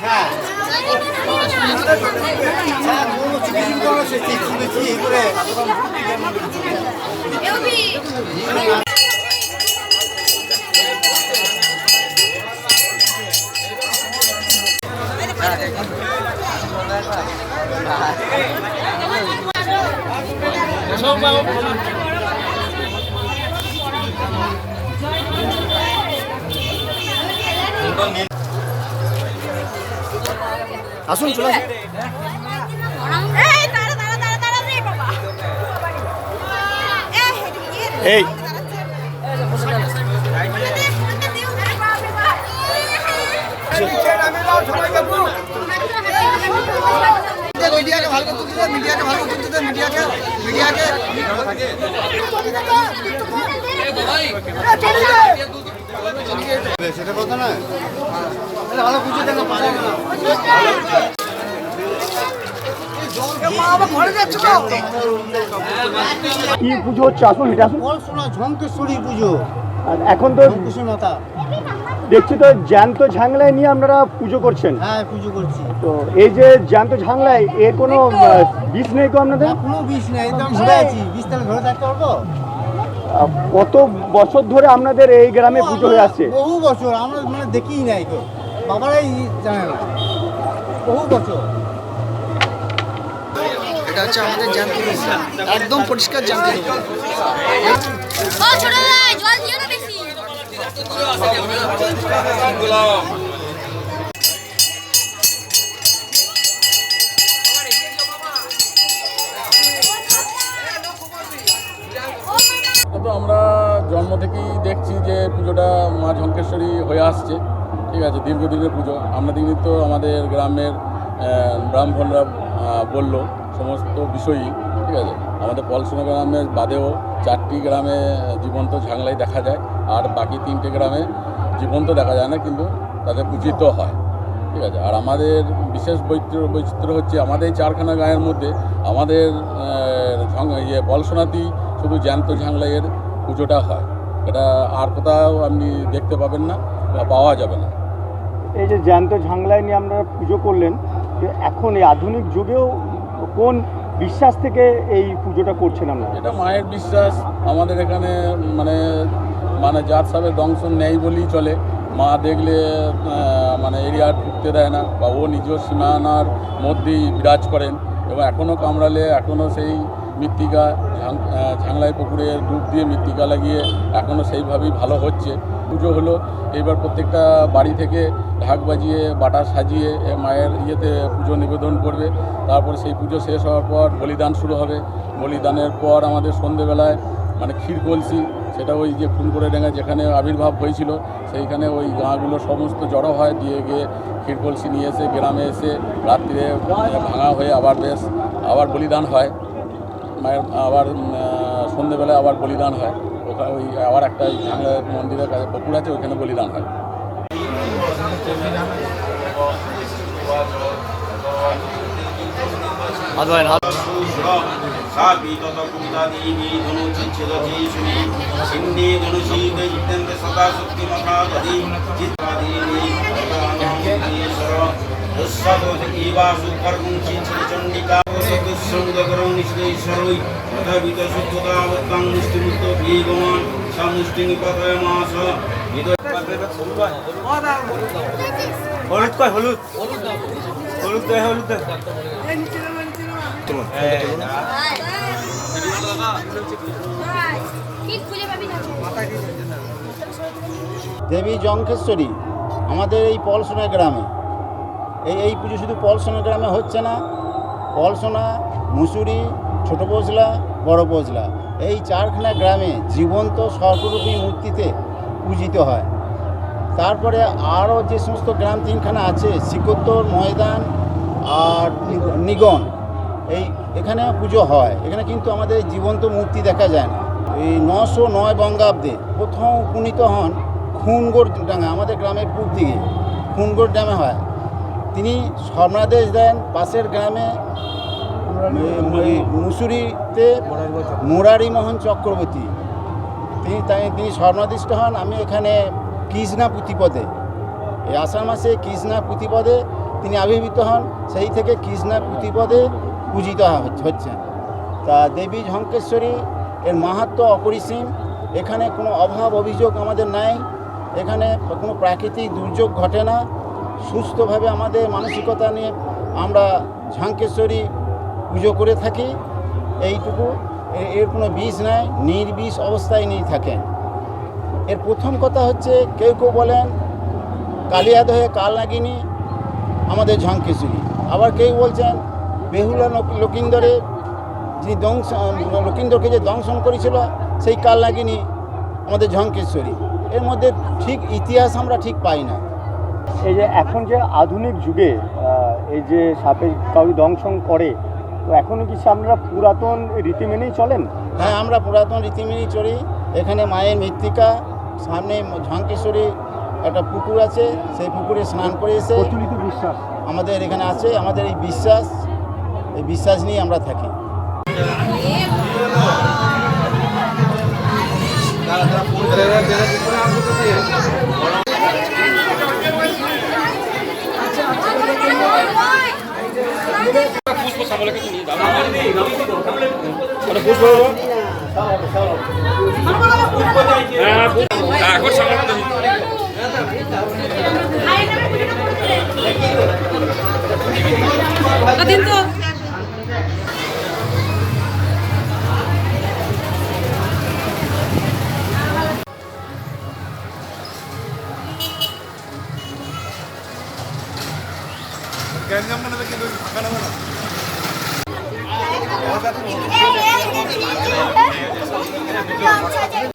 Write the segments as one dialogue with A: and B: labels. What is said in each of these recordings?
A: হ্যাঁ আসুন চলে আসুন। এই মিডিয়াকে ভালো করতে দে, মিডিয়াকে ভালো করতে দে, মিডিয়াকে সেটা কথা না, ভালো বুঝে দেন পারে না। কি পুজো হচ্ছে? আসুন এটা আসুন। ঝঙ্কেশ্বরী পুজো। আর এখন তো মাতা দেখছি তো জ্যান্ত ঝাংলায় নিয়ে আপনারা পুজো করছেন। হ্যাঁ পুজো করছি। তো এই যে জ্যান্ত ঝাংলায় এর কোনো বিষ নেই তো আপনাদের? কোনো বিষ নেই, একদম ঘুরে আছি। বিষ তাহলে ঘরে থাকতে পারবো? কত বছর ধরে আপনাদের এই গ্রামে পুজো হয়ে আসছে? বহু বছর, আমরা মানে দেখিই নাই তো, বাবারাই জানে না, বহু বছর। এটা হচ্ছে আমাদের জ্যান্ত, একদম পরিষ্কার জ্যান্ত।
B: তো আমরা জন্ম থেকেই দেখছি যে পুজোটা মা ঝঙ্কেশ্বরী হয়ে আসছে, ঠিক আছে, দীর্ঘদিনের পুজো। আমরা দিনই তো আমাদের গ্রামের ব্রাহ্মণরা বলল সমস্ত বিষয়ই, ঠিক আছে। আমাদের পলসোনা গ্রামের বাদেও 4টি গ্রামে জীবন্ত ঝাংলাই দেখা যায়, আর বাকি 3টে গ্রামে জীবন্ত দেখা যায় না, কিন্তু তাদের পূজিত হয়, ঠিক আছে। আর আমাদের বিশেষ বৈচিত্র্য হচ্ছে আমাদের এই 4খানা গাঁয়ের মধ্যে আমাদের পলসোনাতেই শুধু জ্যান্ত ঝাংলাইয়ের পুজোটা হয়। এটা আর কোথাও আপনি দেখতে পাবেন না বা পাওয়া যাবে না।
A: এই যে জ্যান্ত ঝাংলাই নিয়ে আপনারা পুজো করলেন, এখন এই আধুনিক যুগেও কোন বিশ্বাস থেকে এই পুজোটা করছেন আপনারা?
B: এটা মায়ের বিশ্বাস। আমাদের এখানে মানে মানে জাত সাহেবের দংশন নেই বলেই চলে। মা দেখলে মানে এরিয়া ঢুকতে দেয় না, বা ও নিজ সীমানার মধ্যেই বিরাজ করেন, এবং এখনও কামড়ালে এখনও সেই মৃত্তিকা ঝাংলাই পুকুরে ডুব দিয়ে মৃত্তিকা লাগিয়ে এখনও সেইভাবেই ভালো হচ্ছে। পুজো হলো, এইবার প্রত্যেকটা বাড়ি থেকে ঢাক বাজিয়ে বাটা সাজিয়ে মায়ের ইয়েতে পুজো নিবেদন করবে। তারপর সেই পুজো শেষ হওয়ার পর বলিদান শুরু হবে। বলিদানের পর আমাদের সন্ধেবেলায় মানে ক্ষীর কলসি, সেটা ওই যে ফুলপুরেডাঙ্গা যেখানে আবির্ভাব হয়েছিল সেইখানে ওই গাঁগুলো সমস্ত জড়ো হয়, দিয়ে গিয়ে ক্ষীর কলসি নিয়ে এসে গ্রামে এসে রাত্রিরে ভাঙা হয়ে আবার বলিদান হয় মায়ের। আবার সন্ধেবেলায় আবার বলিদান হয় ওখানে, ওই আবার একটা ঝাংলা মন্দিরের কাছে পুকুর আছে, ওইখানে বলিদান হয়।
C: হলুদ কয়, হলুদ হলুদ দেয়, হলুদ দেয়।
A: দেবী ঝঙ্কেশ্বরী আমাদের এই পলসোনা গ্রামে, এই পুজো শুধু পলসোনা গ্রামে হচ্ছে না, পলসোনা, মুসুরি, ছোটো পৌঁছলা, বড় পৌঁছলা, এই 4খানা গ্রামে জীবন্ত সর্বরূপী মূর্তিতে পূজিত হয়। তারপরে আরও যে সমস্ত গ্রাম 3খানা আছে, শিকোত্তর, ময়দান আর নিগন, এখানে পুজো হয়। এখানে কিন্তু আমাদের জীবন্ত মূর্তি দেখা যায় না। এই 909 বঙ্গাব্দে প্রথম উপনীত হন খুনগড় ডাঙ্গা, আমাদের গ্রামের পূর্ব দিকে খুনগড় ড্যামে হয়। তিনি স্বর্ণাদেশ দেন পাশের গ্রামে মুসুরিতে মুরারিমোহন চক্রবর্তী, তিনি স্বর্ণাদিষ্ট হন। আমি এখানে কৃষ্ণা পুঁথিপদে, এই আষাঢ় মাসে কৃষ্ণা পুঁথিপদে তিনি আবির্ভূত হন, সেই থেকে কৃষ্ণা প্রতিপদে পূজিত হচ্ছেন। তা দেবী ঝঙ্কেশ্বরী এর মাহাত্ম্য অপরিসীম। এখানে কোনো অভাব অভিযোগ আমাদের নাই, এখানে কোনো প্রাকৃতিক দুর্যোগ ঘটে না। সুস্থভাবে আমাদের মানসিকতা নিয়ে আমরা ঝঙ্কেশ্বরী পুজো করে থাকি। এইটুকু, এর কোনো বিষ নাই, নির্বিষ অবস্থায় নিয়ে থাকেন। এর প্রথম কথা হচ্ছে, কেউ কেউ বলেন কালিয়াদহে কালনাগিনী আমাদের ঝঙ্কেশ্বরী, আবার কেউ বলছেন বেহুলা লকিন্দরে যিনি লকিন্দরকে যে দংশন করেছিল সেই কালনাগিনী আমাদের ঝঙ্কেশ্বরী। এর মধ্যে ঠিক ইতিহাস আমরা ঠিক পাই না।
D: এই যে এখন যে আধুনিক যুগে এই যে সাপে কাউরি দংশন করে, তো এখনও কি আপনারা পুরাতন রীতি মেনেই চলেন?
A: হ্যাঁ, আমরা পুরাতন রীতি মেনেই চলি। এখানে মায়ের মৃত্তিকা, সামনে ঝঙ্কেশ্বরী একটা পুকুর আছে, সেই পুকুরে স্নান করে এসে
D: প্রচলিত বিশ্বাস
A: আমাদের এখানে আছে। আমাদের এই বিশ্বাস নিয়ে আমরা থাকি।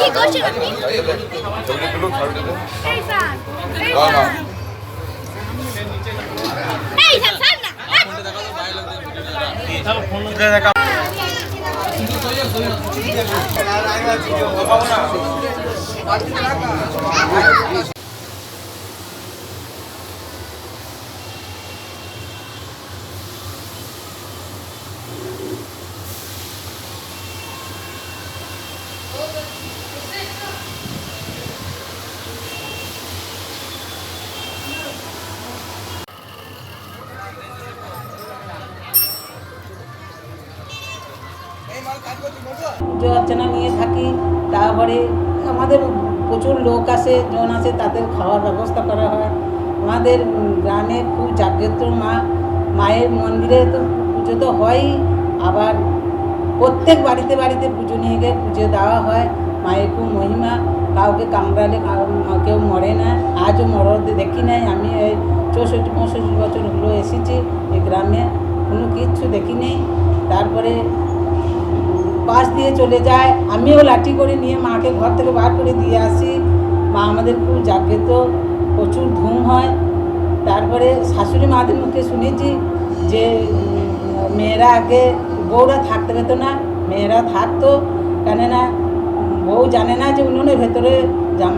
E: কি করছেন আপনি? এই স্যার, স্যার না।
F: পুজো অর্চনা নিয়ে থাকি। তারপরে আমাদের প্রচুর লোক আসে, জন আসে, তাদের খাওয়ার ব্যবস্থা করা হয়। আমাদের গ্রামে খুব জাগ্রত মায়ের মন্দিরে তো পুজো তো হয়ই, আবার প্রত্যেক বাড়িতে বাড়িতে পুজো নিয়ে গিয়ে পুজো দেওয়া হয়। মায়ের খুব মহিমা, কাউকে কামড়ালে কেউ মরে না, আজও মরতে দেখি নাই। আমি এই 64-65 বছর হলো এসেছি এই গ্রামে, কোনো কিচ্ছু দেখি নেই। তারপরে পাশ দিয়ে চলে যায়, আমিও লাঠি করে নিয়ে মাকে ঘর থেকে বার করে দিয়ে আসি। মা আমাদের খুব জাগ্রত, প্রচুর ধুম হয়। তারপরে শাশুড়ি মাদের মুখে শুনেছি যে মেয়েরা আগে বউরা থাকতে পেত না, মেয়েরা থাকতো, কেননা বউ জানে না যে উনুনের ভেতরে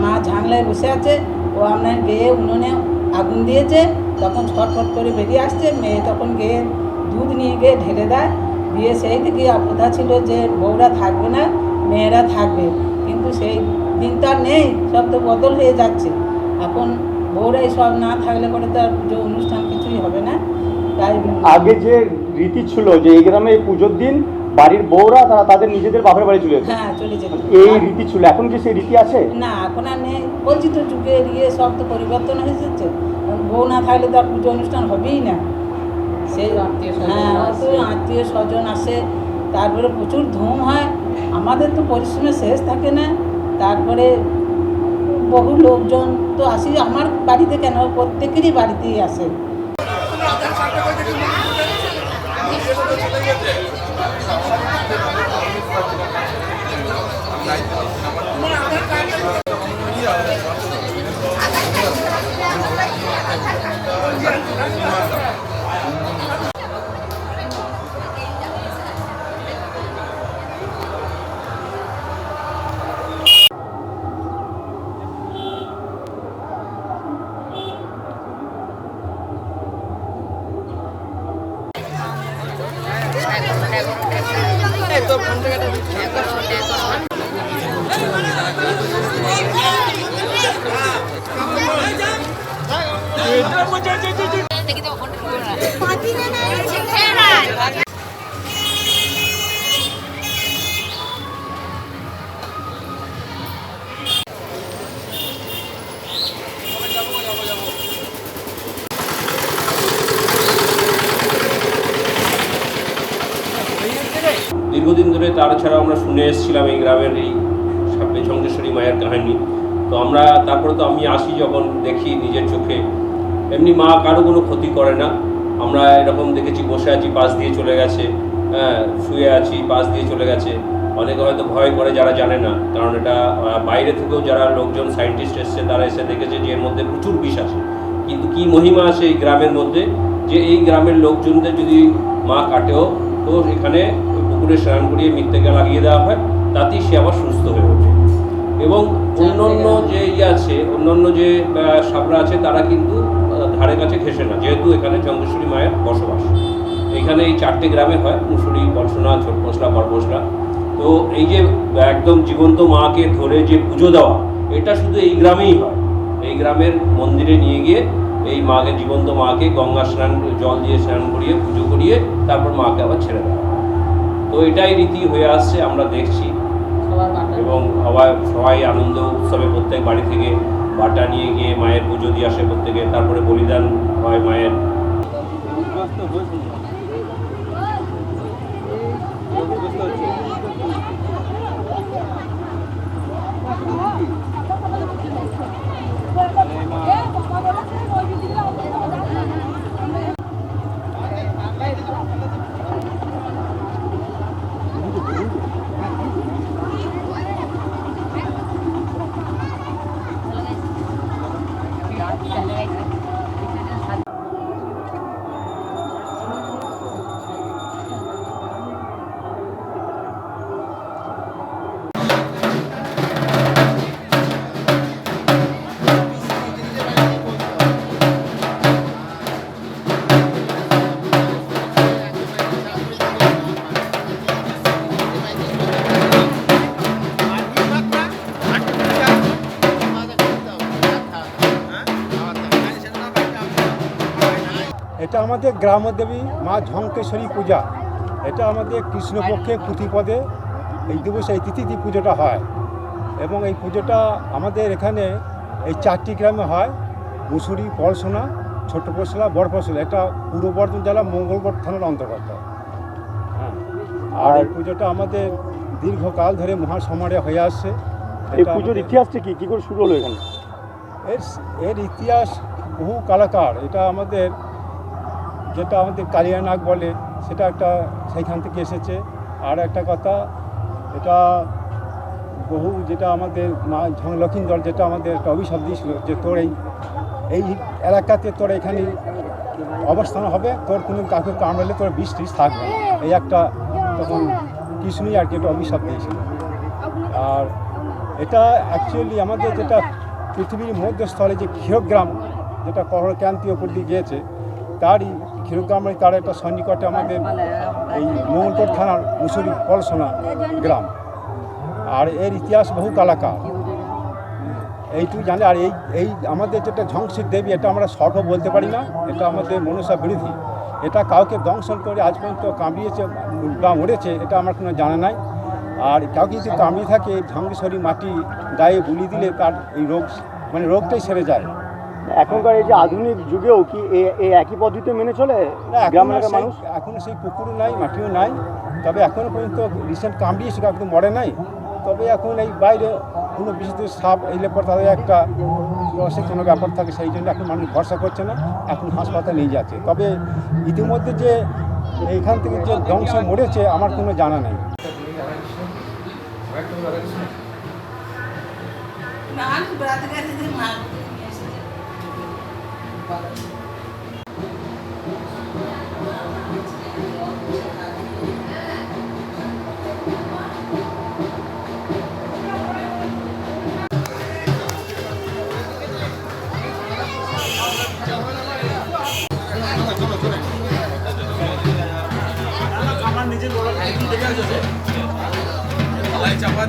F: মা ঝাংলায় বসে আছে, ও আপনার গেয়ে উনুনে আগুন দিয়েছে, তখন ছটফট করে বেরিয়ে আসছে। মেয়ে তখন গিয়ে দুধ নিয়ে গিয়ে ঢেলে দেয়, দিয়ে সেই থেকে প্রথা ছিল যে বউরা থাকবে না, মেয়েরা থাকবে। কিন্তু সেই দিনটা নেই, সব তো বদল হয়ে যাচ্ছে। এখন বউরাই সব না থাকলে পরে তো আর পুজো অনুষ্ঠান কিছুই হবে না। তাই
D: আগে যে রীতি ছিল যে এই গ্রামে এই পুজোর দিন বাড়ির বউরা তারা তাদের নিজেদের বাপের বাড়ি চলে যেত,
F: হ্যাঁ চলে যেত,
D: এই রীতি ছিল। এখন কি সেই রীতি আছে?
F: না, এখন আর নেই। বলছি তো যুগের সব তো পরিবর্তন হয়ে যাচ্ছে। বউ না থাকলে তো আর পুজো অনুষ্ঠান হবেই না। সেই হ্যাঁ, অত আত্মীয় স্বজন আসে, তারপরে প্রচুর ধুম হয়। আমাদের তো পরিশ্রমের শেষ থাকে না। তারপরে বহু লোকজন তো আসি আমার বাড়িতে, কেন প্রত্যেকেরই বাড়িতেই আসে।
E: দেখি তো ফোনটা করো না পাতি না না
G: দীর্ঘদিন ধরে তার ছাড়া আমরা শুনে এসেছিলাম এই গ্রামের এই সাপে ঝঙ্কেশ্বরী মায়ের কাহিনী। তো আমরা তারপরে তো আমি আসি যখন দেখি নিজের চোখে, এমনি মা কারো কোনো ক্ষতি করে না। আমরা এরকম দেখেছি বসে আছি পাশ দিয়ে চলে গেছে, হ্যাঁ শুয়ে আছি পাশ দিয়ে চলে গেছে। অনেকে হয়তো ভয় করে যারা জানে না, কারণ এটা বাইরে থেকেও যারা লোকজন সায়েন্টিস্ট এসছে তারা এসে দেখেছে যে এর মধ্যে প্রচুর বিষ আছে। কিন্তু কি মহিমা আছে এই গ্রামের মধ্যে যে এই গ্রামের লোকজনদের যদি মা কাটেও তো এখানে পুকুরে স্নান করিয়ে মৃত্তিকা লাগিয়ে দেওয়া হয়, তাতেই সে আবার সুস্থ হয়ে ওঠে। এবং অন্যান্য যে আছে অন্যান্য যে সাপরা আছে তারা কিন্তু ধারে কাছে ঘেঁষে না, যেহেতু এখানে ঝঙ্কেশ্বরী মায়ের বসবাস। এখানে এই 4টে গ্রামে হয়, মুসুরি, পলসোনা, ছোটপোসলা, বড়পোসলা। তো এই যে একদম জীবন্ত মাকে ধরে যে পুজো দেওয়া, এটা শুধু এই গ্রামেই হয়। এই গ্রামের মন্দিরে নিয়ে গিয়ে এই মাকে, জীবন্ত মাকে গঙ্গা স্নান জল দিয়ে স্নান করিয়ে পুজো করিয়ে তারপর মাকে আবার ছেড়ে দেওয়া। তো এটাই রীতি হয়ে আসছে, আমরা দেখছি। এবং সবাই আনন্দ উৎসবে প্রত্যেক বাড়ি থেকে বাটা নিয়ে গিয়ে মায়ের পুজো দিয়ে আসে প্রত্যেকে, তারপরে বলিদান হয় মায়ের।
H: এটা আমাদের গ্রামদেবী মা ঝঙ্কেশ্বরী পূজা। এটা আমাদের কৃষ্ণপক্ষে প্রতিপদে এই দিবসে এই তিথিতে পুজোটা হয়। এবং এই পুজোটা আমাদের এখানে এই 4টি গ্রামে হয়, মুসুরি, পলসোনা, ছোটপোসলা, বড়পোসলা। এটা পূর্ব বর্ধমান জেলা মঙ্গলকোট থানার অন্তর্গত। হ্যাঁ, আর এই পুজোটা আমাদের দীর্ঘকাল ধরে মহাসমারে হয়ে আসছে।
D: এই পুজোর ইতিহাসটা কি করে শুরু হলো এখানে?
H: এর ইতিহাস বহু কালাকার। এটা আমাদের যেটা আমাদের কালিয়ানাগ বলে সেটা একটা সেইখান থেকে এসেছে। আর একটা কথা, এটা বহু যেটা আমাদের মা লক্ষ্মীন্দর যেটা আমাদের একটা অভিশাপ দিয়েছিল যে তোর এই এলাকাতে তোর এখানে অবস্থান হবে, তোর কোনো কাউকে কামড়ালে তোর বিষ টিষ থাকবে না। এই একটা তখন কৃষ্ণই আর কি একটা অভিশাপ দিয়েছিল। আর এটা অ্যাকচুয়ালি আমাদের যেটা পৃথিবীর মধ্যস্থলে যে ক্ষীরগ্রাম, যেটা করক্রান্তি ওপর দিয়ে গিয়েছে, তারই ক্ষীরগ্রামের তার একটা সন্নিকটে আমাদের এই মঙ্গলকোট থানার মুসুরি পলসোনা গ্রাম। আর এর ইতিহাস বহু কালাকার, এইটুকু জানে। আর এই আমাদের যেটা ঝঙ্কসির দেবী, এটা আমরা শর্টও বলতে পারি না, এটা আমাদের মনসা বিরোধী। এটা কাউকে দংশন করে আজ পর্যন্ত কামড়িয়েছে বা মরেছে এটা আমার কোনো জানা নাই। আর কাউকে যদি কামড়িয়ে থাকে ঝঙ্কেশ্বরী মাটি গায়ে বুলিয়ে দিলে তার এই রোগটাই সেরে যায়।
D: এখনকার এই যে আধুনিক যুগেও কি এই একই পদ্ধতি মেনে চলে গ্রামের মানুষ?
H: এখনও সেই পুকুরও নাই, মাটিও নাই। তবে এখনও পর্যন্ত রিসেন্ট কামড়িয়েছে, একদম মরে নাই। তবে এখন এই বাইরে কোনো বিশেষ সাপ এলে পর তাদের একটা রসের কোনো ব্যাপার থাকে, সেই জন্য এখন মানুষ ভরসা করছে না, এখন হাসপাতালে নিয়ে যাচ্ছে। তবে ইতিমধ্যে যে এইখান থেকে যে ধ্বংস মরেছে আমার কোনো জানা নেই।
C: আমার নিজের বড় দেখে আছে চাপা